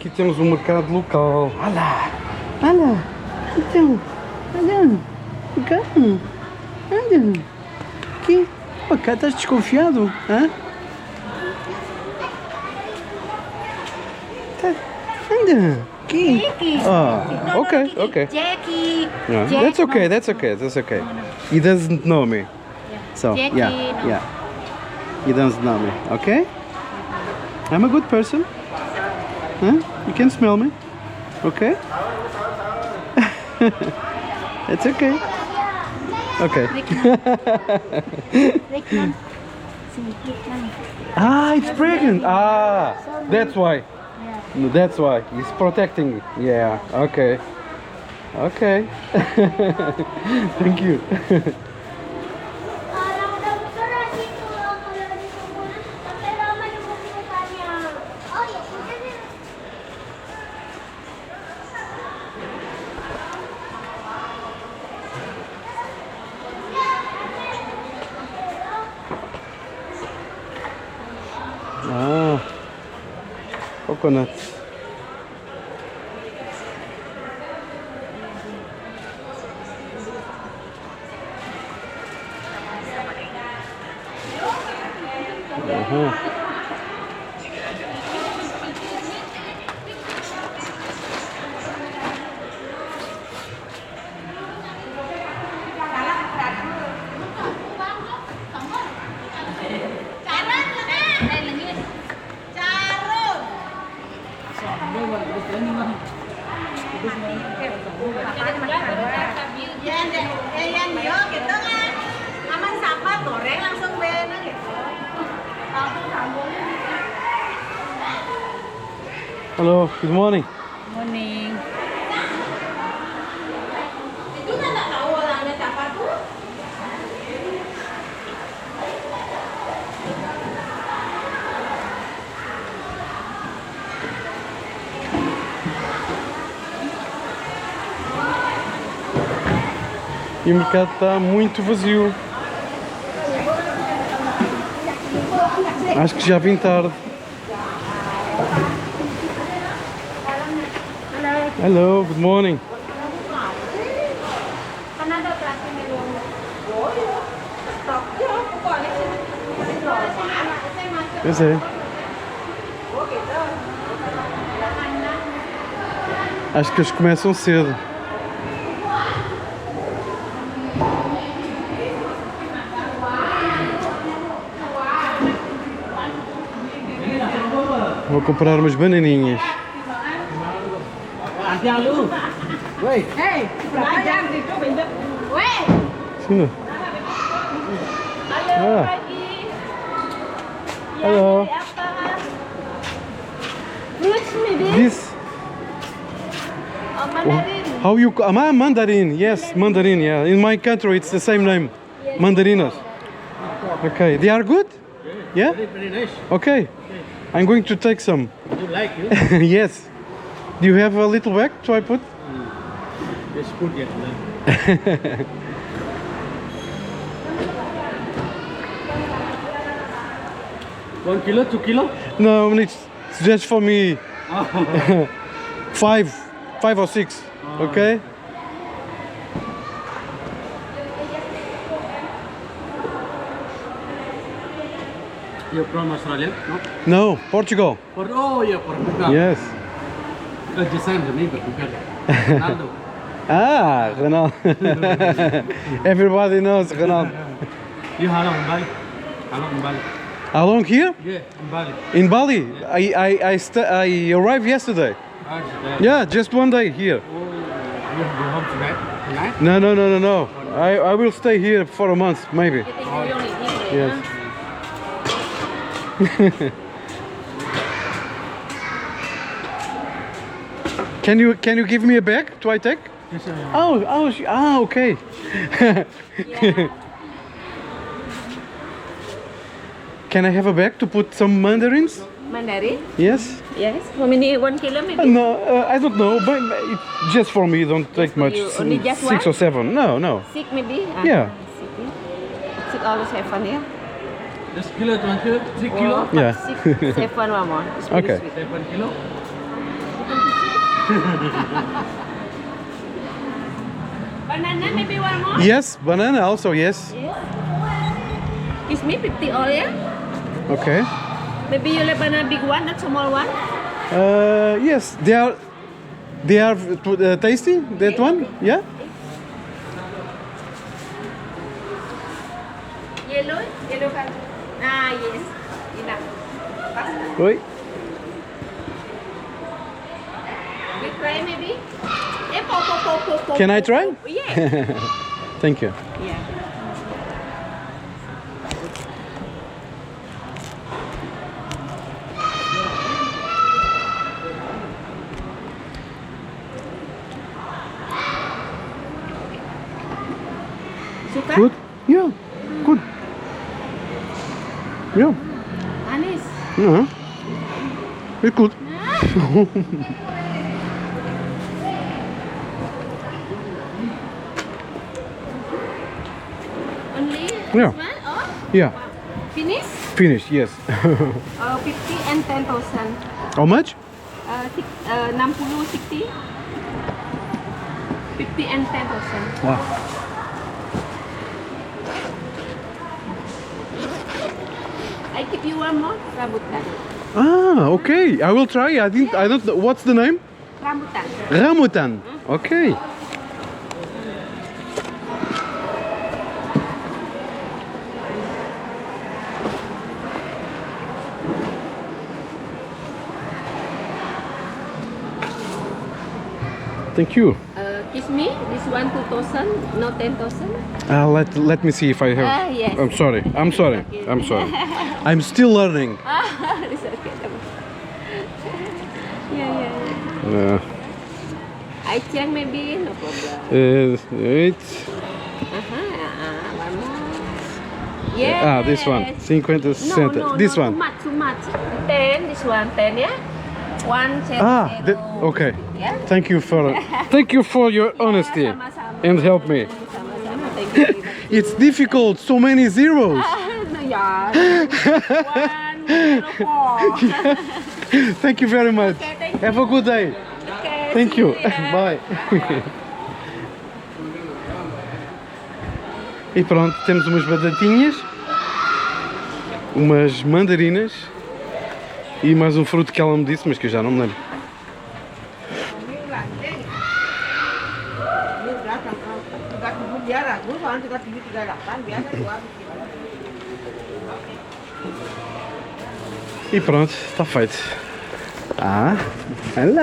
aqui temos um mercado local. Olha lá, então, olha, cá, olha, aqui, oh, cá estás desconfiado, hã? Anda, aqui. Oh, okay. Jackie. Yeah. That's okay. He doesn't know me. So, Jackie, yeah. He doesn't know me, okay? I'm a good person. Huh? You can smell me, okay? It's okay. Okay. It's pregnant. That's why. That's why. He's protecting me. Yeah, okay. Thank you. Coconuts. Hello, good morning. Morning. E o mercado está muito vazio. Acho que já vim tarde. Hello, good morning. Pois é. Acho que eles começam cedo. Vou comprar umas bananinhas. Hey, Sim. Pagi. Hello. Fruits maybe? This. Mandarin. How you? Mandarin. Yes, mandarin. Yeah. In my country, it's the same name. Mandarinas. Okay. They are good. Yeah. Very nice. Okay. I'm going to take some. You like it? Yes. Do you have a little bag to I put? It's good yet. 1 kilo, 2 kilo? No, it's just for me. five or six. Okay. You're from Australia? No? No, Portugal. Oh, yeah, Portugal. Yes. The same to me, Portugal. Ronaldo. Ronaldo. Everybody knows Ronaldo. You how long in Bali? How long in Bali? How long here? Yeah, in Bali. In Bali. I arrived yesterday. Yeah, just one day here. Oh, you go home tonight? No. I will stay here for a month, maybe. Yes. Can you give me a bag to I take? Yes, Okay. Can I have a bag to put some mandarins? Mandarin? Yes. Yes. How many? 1 kilo maybe? No, I don't know, but just for me. Don't take for much. you. Only just 6 one? or 7. No. 6 maybe? Yeah. 6 always have fun here. This kilo, 1 kilo, 3 kilo? Yeah. 6, 7 one more. It's very Okay. sweet. 7 kilo? Banana, maybe one more? Yes, banana also, yes. Yes. Give me 50 all, yeah? Okay. Maybe you like banana big one, not small one? Yes, they are tasty, that one, yeah? Yellow color. Ah, yes. Enough. Oi. You try maybe? Can I try? Yes. Thank you. Yeah. Suka? Good? Yeah, good. Yeah, Manis. it's good. Only Yeah. this one? Oh, Yeah, finish? finished, yes. 50 and 10,000. How much? 60, 60. 50 and 10,000. Wow. I give you one more rambutan. Ah, okay. I will try. I don't know. What's the name? Rambutan. Rambutan. Okay. Thank you. Kiss me. This one 2,000, no 10,000. Let me see if I have. Yes. I'm sorry. I'm sorry. Okay. I'm sorry. I'm still learning. It's okay. Yeah. I check maybe, no problem. Wait. One more. Yeah. This one. 50 cent. No, This one. Too much. 10, this one 10, yeah? 1 cent. Okay. Yeah? Thank you for your honesty Sama-sama. and help me. Sama-sama. Thank you. It's difficult. So many zeros. No, yeah. 104. Thank you very much. Okay, thank Have a good day. Okay, Thank see you. ya. Bye. E pronto, temos umas batatinhas, umas mandarinas e mais um fruto que ela me disse, mas que eu já não me lembro. E pronto, está feito. Olha lá.